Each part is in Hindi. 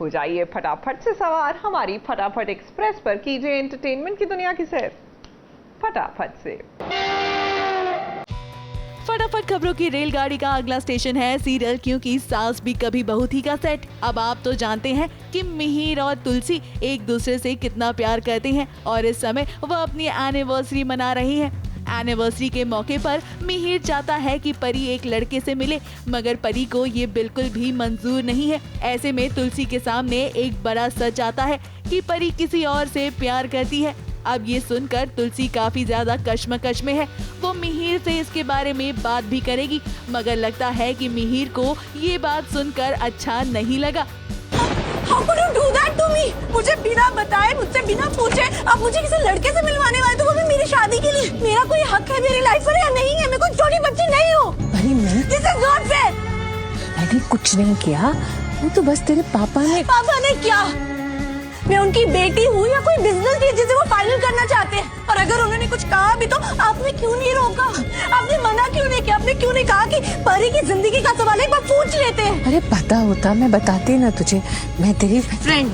हो जाइए फटाफट से सवार हमारी फटाफट एक्सप्रेस पर, कीजिए एंटरटेनमेंट की दुनिया की सैर फटाफट से। फटाफट खबरों की रेलगाड़ी का अगला स्टेशन है सीरियल क्योंकि सास भी कभी बहू थी का सेट। अब आप तो जानते हैं कि मिहिर और तुलसी एक दूसरे से कितना प्यार करते हैं और इस समय वह अपनी एनिवर्सरी मना रही हैं। एनिवर्सरी के मौके पर मिहिर चाहता है कि परी एक लड़के से मिले, मगर परी को ये बिल्कुल भी मंजूर नहीं है। ऐसे में तुलसी के सामने एक बड़ा सच आता है कि परी किसी और से प्यार करती है। अब ये सुनकर तुलसी काफी ज्यादा कश्मकश में है। वो मिहिर से इसके बारे में बात भी करेगी, मगर लगता है कि मिहिर को ये बात सुनकर अच्छा नहीं लगा। How could you do that to me? मुझे बिना बताए, मुझसे बिना पूछे आप मुझे किसी लड़के से मिलवाने वाले, तो वो भी मेरी शादी के लिए। मेरा कोई हक है मेरी लाइफ पर या नहीं है? मैं कोई छोटी बच्ची नहीं हूँ। अरे मैं This is not fair। मैंने कुछ नहीं किया, वो तो बस तेरे पापा ने क्या? मैं उनकी बेटी हूँ या कोई बिजनेस भी जिसे वो फाइनल करना चाहते हैं? और अगर उन्होंने कुछ कहा भी तो आपने क्यों नहीं रोका? आपने मना क्यों नहीं किया? आपने क्यों नहीं कहा कि परी की जिंदगी का सवाल एक बार पूछ लेते हैं? अरे पता होता मैं बताती ना तुझे, मैं तेरी फ्रेंड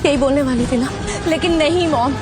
यही बोलने वाली थी ना, लेकिन नहीं मॉम,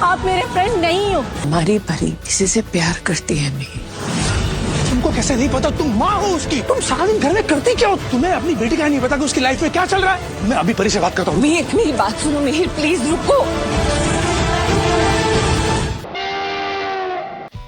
आप मेरे फ्रेंड नहीं हो। हमारी परी किसी से प्यार करती है नहीं। तुमको कैसे नहीं पता? तुम माँ हो उसकी। तुम सारा दिन घर में करती क्या हो? तुम्हें अपनी बेटी का नहीं पता कि उसकी लाइफ में क्या चल रहा है? मैं अभी परी से बात करता हूँ। मेरी बात सुनो मिहिर, प्लीज रुको।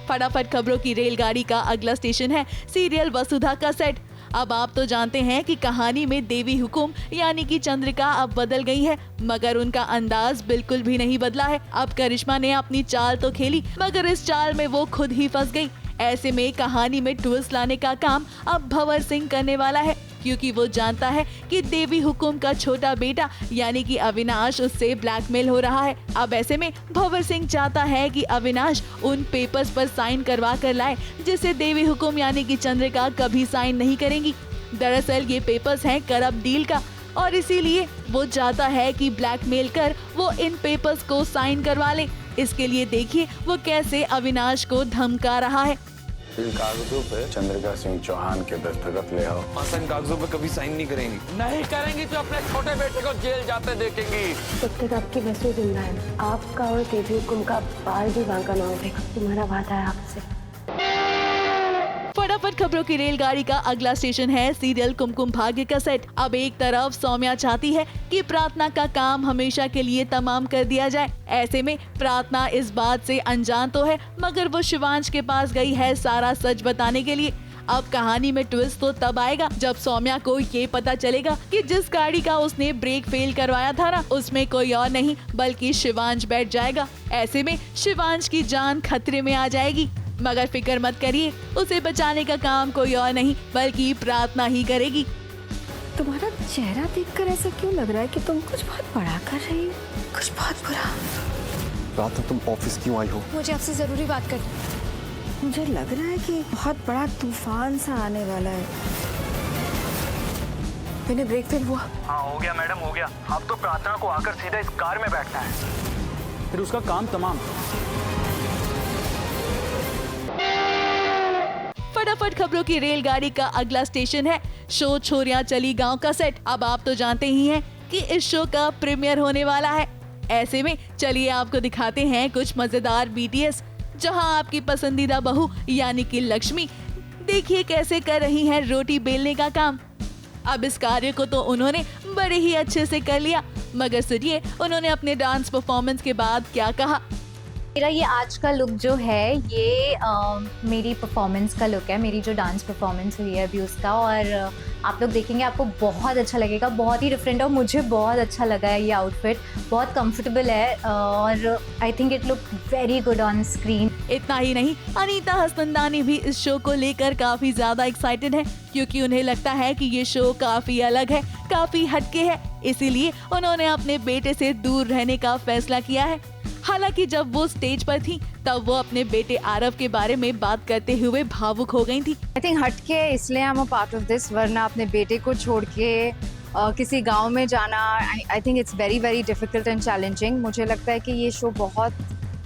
फटाफट खबरों की रेलगाड़ी का अगला स्टेशन है सीरियल वसुधा का सेट। अब आप तो जानते हैं कि कहानी में देवी हुकुम यानी कि चंद्रिका अब बदल गई है, मगर उनका अंदाज बिल्कुल भी नहीं बदला है। अब करिश्मा ने अपनी चाल तो खेली, मगर इस चाल में वो खुद ही फंस गई। ऐसे में कहानी में ट्विस्ट लाने का काम अब भंवर सिंह करने वाला है, क्योंकि वो जानता है कि देवी हुकुम का छोटा बेटा यानी कि अविनाश उससे ब्लैकमेल हो रहा है। अब ऐसे में भंवर सिंह चाहता है कि अविनाश उन पेपर्स पर साइन करवा कर लाए जिसे देवी हुकुम यानी कि चंद्रिका कभी साइन नहीं करेंगी। दरअसल ये पेपर्स हैं करप्ट डील का, और इसीलिए वो चाहता है कि ब्लैकमेल कर वो इन पेपर्स को साइन करवा ले। इसके लिए देखिए वो कैसे अविनाश को धमका रहा है। इन कागजों पे चंद्रिका सिंह चौहान के दस्तखत ले आओ। इन कागजों पे कभी साइन नहीं करेंगी। नहीं करेंगी तो अपने छोटे बेटे को जेल जाते देखेंगी। तब तक आपकी बसों जिंदा है। आपका और देवी हुकुम का बाल भी बांका ना होगा। तुम्हारा वादा है आपसे। फटाफट खबरों की रेलगाड़ी का अगला स्टेशन है सीरियल कुमकुम भाग्य का सेट। अब एक तरफ सौम्या चाहती है कि प्रार्थना का काम हमेशा के लिए तमाम कर दिया जाए। ऐसे में प्रार्थना इस बात से अनजान तो है, मगर वो शिवांश के पास गई है सारा सच बताने के लिए। अब कहानी में ट्विस्ट तो तब आएगा जब सौम्या को ये पता चलेगा कि जिस गाड़ी का उसने ब्रेक फेल करवाया था ना, उसमें कोई और नहीं बल्कि शिवांश बैठ जाएगा। ऐसे में शिवांश की जान खतरे में आ जाएगी, मगर फिक्र मत करिए, उसे बचाने का काम कोई और नहीं बल्कि प्रार्थना ही करेगी। तुम्हारा चेहरा देखकर ऐसा क्यों लग रहा है कि तुम कुछ बहुत बड़ा कर रही हो? कुछ बहुत बुरा। प्रार्थना तुम ऑफिस क्यों आई हो? मुझे आपसे जरूरी बात करनी। मुझे लग रहा है कि बहुत बड़ा तूफान सा आने वाला है। मैंने ब्रेक फेल हुआ। हाँ हो गया मैडम, हो गया। अब तो प्रार्थना को आकर सीधा इस कार में बैठना है, फिर उसका काम तमाम। फटाफट खबरों की रेलगाड़ी का अगला स्टेशन है शो छोरियां चली गांव का सेट। अब आप तो जानते ही हैं कि इस शो का प्रीमियर होने वाला है। ऐसे में चलिए आपको दिखाते हैं कुछ मजेदार BTS, जहां आपकी पसंदीदा बहू यानी कि लक्ष्मी देखिए कैसे कर रही हैं रोटी बेलने का काम। अब इस कार्य को तो उन्होंने बड़े ही अच्छे से कर लिया, मगर सुनिए उन्होंने अपने डांस परफॉर्मेंस के बाद क्या कहा। मेरा ये आज का लुक जो है ये मेरी परफॉर्मेंस का लुक है, मेरी जो डांस परफॉर्मेंस हुई है अभी उसका, और आप लोग देखेंगे आपको बहुत अच्छा लगेगा। बहुत ही डिफरेंट है और मुझे बहुत अच्छा लगा है ये आउटफिट, बहुत कंफर्टेबल है और I think it look very good on screen. इतना ही नहीं, अनीता हसनंदानी भी इस शो को लेकर काफी ज्यादा एक्साइटेड है, क्योंकि उन्हें लगता है कि ये शो काफी अलग है, काफी हटके है, इसीलिए उन्होंने अपने बेटे से दूर रहने का फैसला किया है। हालांकि जब वो स्टेज पर थी तब वो अपने बेटे आरव के बारे में बात करते हुए भावुक हो गई थी। आई थिंक हटके इसलिए I am a part of this, वरना अपने बेटे को छोड़ के किसी गांव में जाना I think it's very very difficult and challenging. मुझे लगता है कि ये शो बहुत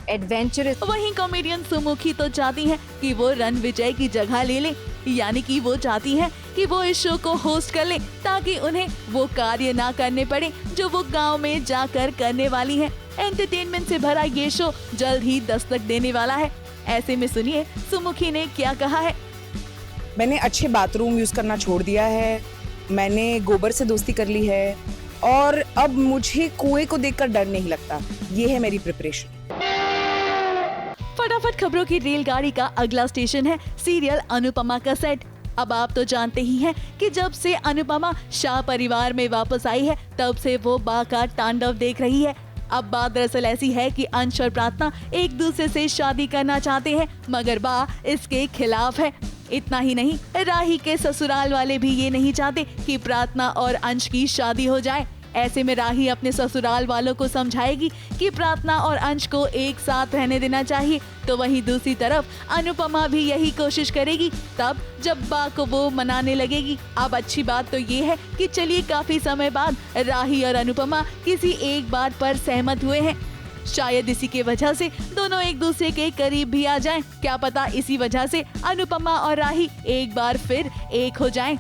एडवेंचरस। वहीं कॉमेडियन सुमुखी तो चाहती हैं कि वो रणविजय की जगह ले ले, यानी कि वो चाहती हैं कि वो इस शो को होस्ट कर लें ताकि उन्हें वो कार्य ना करने पड़े जो वो गांव में जाकर करने वाली हैं। एंटरटेनमेंट से भरा ये शो जल्द ही दस्तक देने वाला है। ऐसे में सुनिए सुमुखी ने क्या कहा है। मैंने अच्छे बाथरूम यूज करना छोड़ दिया है, मैंने गोबर से दोस्ती कर ली है और अब मुझे कुएं को देखकर डर नहीं लगता। ये है मेरी प्रिपरेशन। फटाफट खबरों की रेलगाड़ी का अगला स्टेशन है सीरियल अनुपमा का सेट। अब आप तो जानते ही हैं कि जब से अनुपमा शाह परिवार में वापस आई है तब से वो बा का तांडव देख रही है। अब बात दरअसल ऐसी है कि अंश और प्रार्थना एक दूसरे से शादी करना चाहते हैं मगर बा इसके खिलाफ है। इतना ही नहीं, राही के ससुराल वाले भी ये नहीं चाहते कि प्रार्थना और अंश की शादी हो जाए। ऐसे में राही अपने ससुराल वालों को समझाएगी कि प्रार्थना और अंश को एक साथ रहने देना चाहिए, तो वहीं दूसरी तरफ अनुपमा भी यही कोशिश करेगी। तब जब बा को वो मनाने लगेगी। अब अच्छी बात तो ये है कि चलिए काफी समय बाद राही और अनुपमा किसी एक बात पर सहमत हुए हैं। शायद इसी के वजह से दोनों एक दूसरे के करीब भी आ जाएं। क्या पता इसी वजह से अनुपमा और राही एक बार फिर एक हो जाएं।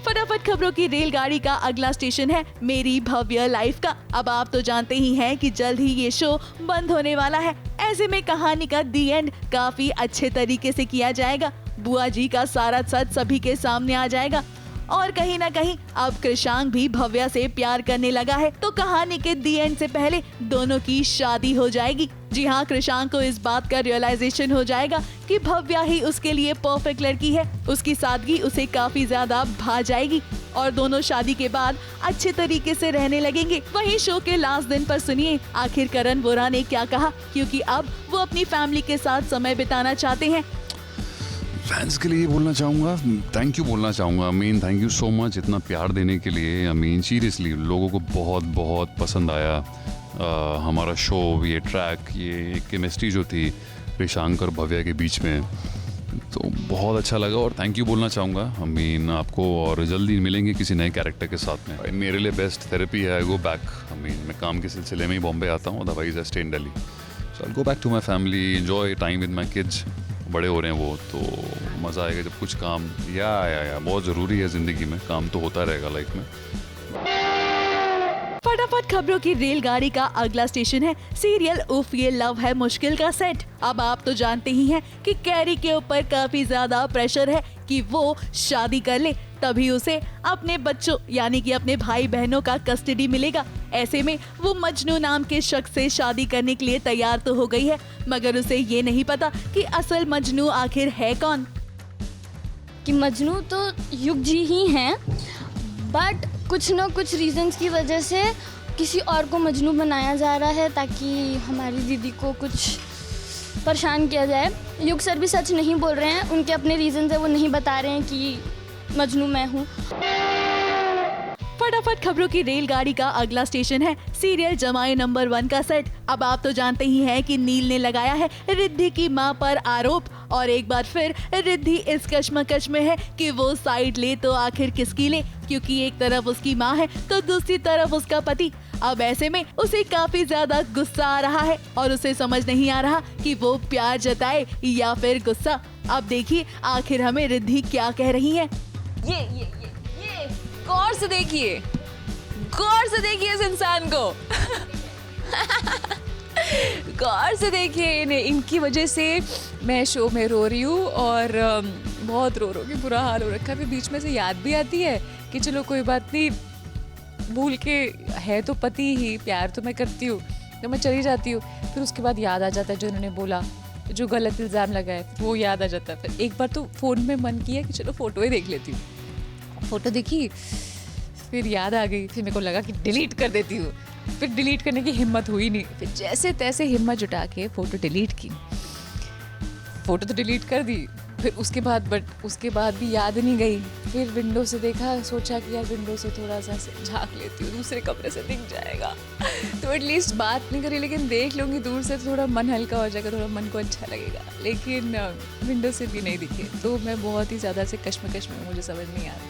फटाफट खबरों की रेलगाड़ी का अगला स्टेशन है मेरी भव्य लाइफ का। अब आप तो जानते ही हैं कि जल्द ही ये शो बंद होने वाला है। ऐसे में कहानी का दी एंड काफी अच्छे तरीके से किया जाएगा। बुआ जी का सारा सच सभी के सामने आ जाएगा और कहीं ना कहीं अब कृषांक भी भव्या से प्यार करने लगा है, तो कहानी के दी एंड से पहले दोनों की शादी हो जाएगी। जी हाँ, कृषांक को इस बात का रियलाइजेशन हो जाएगा कि भव्या ही उसके लिए परफेक्ट लड़की है। उसकी सादगी उसे काफी ज्यादा भा जाएगी और दोनों शादी के बाद अच्छे तरीके से रहने लगेंगे। वहीं शो के लास्ट दिन पर सुनिए आखिर करण वोरा ने क्या कहा, क्योंकि अब वो अपनी फैमिली के साथ समय बिताना चाहते हैं। फैंस के लिए बोलना चाहूँगा, थैंक यू बोलना चाहूँगा। Mean thank you so much इतना प्यार देने के लिए। मीन सीरियसली लोगों को बहुत बहुत पसंद आया हमारा शो, ये ट्रैक, ये केमिस्ट्री जो थी कृषांक और भव्या के बीच में, तो बहुत अच्छा लगा और थैंक यू बोलना चाहूँगा। मीन आपको और जल्दी मिलेंगे किसी नए कैरेक्टर के साथ में। मेरे लिए बेस्ट थेरेपी है आई गो बैक। मीन मैं काम के सिलसिले में ही बॉम्बे आता हूँ, otherwise I stay in Delhi. So I go back to my family, enjoy time with my kids. बड़े हो रहे हैं वो, तो मज़ा आएगा जब कुछ काम या बहुत ज़रूरी है ज़िंदगी में, काम तो होता रहेगा लाइफ में। फटाफट खबरों की रेलगाड़ी का अगला स्टेशन है सीरियल उफ ये लव है मुश्किल का सेट। अब आप तो जानते ही हैं कि कैरी के ऊपर काफी ज्यादा प्रेशर है कि वो शादी कर ले, तभी उसे अपने बच्चों यानी कि अपने भाई बहनों का कस्टडी मिलेगा। ऐसे में वो मजनू नाम के शख्स से शादी करने के लिए तैयार तो हो गई है, मगर उसे ये नहीं पता कि असल मजनू आखिर है कौन। कि मजनू तो युग जी ही हैं, बट कुछ न कुछ रीजंस की वजह से किसी और को मजनू बनाया जा रहा है ताकि हमारी दीदी को कुछ परेशान किया जाए। युग सर भी सच नहीं बोल रहे हैं, उनके अपने रीजंस है, वो नहीं बता रहे हैं कि मजनू मैं हूँ। फटाफट खबरों की रेलगाड़ी का अगला स्टेशन है सीरियल जमाई नंबर 1 का सेट। अब आप तो जानते ही हैं कि नील ने लगाया है रिद्धि की मां पर आरोप और एक बार फिर रिद्धि इस कश्मकश में है कि वो साइड ले तो आखिर किसकी ले, क्योंकि एक तरफ उसकी मां है तो दूसरी तरफ उसका पति। अब ऐसे में उसे काफी ज्यादा गुस्सा आ रहा है और उसे समझ नहीं आ रहा कि वो प्यार जताए या फिर गुस्सा। अब देखिए आखिर हमें रिद्धि क्या कह रही है। ये गौर से देखिए, गौर से देखिए इस इंसान को गौर से देखिए इन्हें। इनकी वजह से मैं शो में रो रही हूँ और बहुत रो के बुरा हाल हो रखा है। फिर बीच में से याद भी आती है कि चलो कोई बात नहीं, भूल के है तो पति ही, प्यार तो मैं करती हूँ, तो मैं चली जाती हूँ। फिर उसके बाद याद आ जाता है जो उन्होंने बोला, जो गलत इल्ज़ाम लगाए, वो याद आ जाता है। फिर एक बार तो फ़ोन में मन किया कि चलो फ़ोटो ही देख लेती हूँ, फ़ोटो देखी, फिर याद आ गई, फिर मेरे को लगा कि डिलीट कर देती हूँ। फिर डिलीट करने की हिम्मत हुई नहीं, फिर जैसे तैसे हिम्मत जुटा के फ़ोटो डिलीट की। फ़ोटो तो डिलीट कर दी, फिर उसके बाद भी याद नहीं गई। फिर विंडो से देखा, सोचा कि यार विंडो से थोड़ा सा झांक लेती हूँ, दूसरे कमरे से दिख जाएगा तो एटलीस्ट बात नहीं करी, लेकिन देख लूँगी दूर से, थोड़ा मन हल्का हो जाएगा, थोड़ा मन को अच्छा लगेगा। लेकिन विंडो से भी नहीं दिखे, तो मैं बहुत ही ज़्यादा से कश्मकश में, मुझे समझ नहीं आ रहा।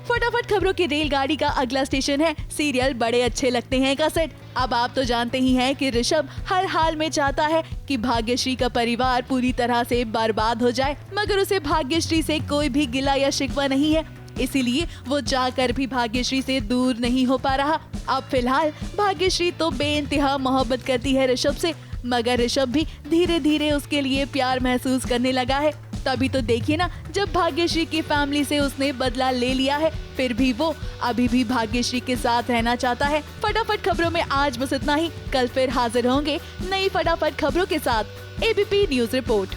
फटाफट खबरों की रेलगाड़ी का अगला स्टेशन है सीरियल बड़े अच्छे लगते हैं का सेट। अब आप तो जानते ही हैं कि ऋषभ हर हाल में चाहता है कि भाग्यश्री का परिवार पूरी तरह से बर्बाद हो जाए, मगर उसे भाग्यश्री से कोई भी गिला या शिकवा नहीं है, इसीलिए वो चाहकर भी भाग्यश्री से दूर नहीं हो पा रहा। अब फिलहाल भाग्यश्री तो बेइंतहा मोहब्बत करती है ऋषभ से, मगर ऋषभ भी धीरे धीरे उसके लिए प्यार महसूस करने लगा है। तभी तो देखिए ना, जब भाग्यश्री की फैमिली से उसने बदला ले लिया है, फिर भी वो अभी भी भाग्यश्री के साथ रहना चाहता है। फटाफट खबरों में आज बस इतना ही। कल फिर हाजिर होंगे नई फटाफट खबरों के साथ। ABP news report.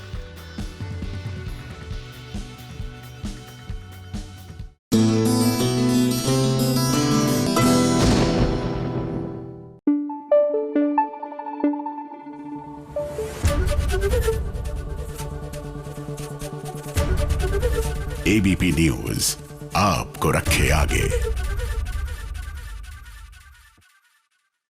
ABP news आपको रखे आगे।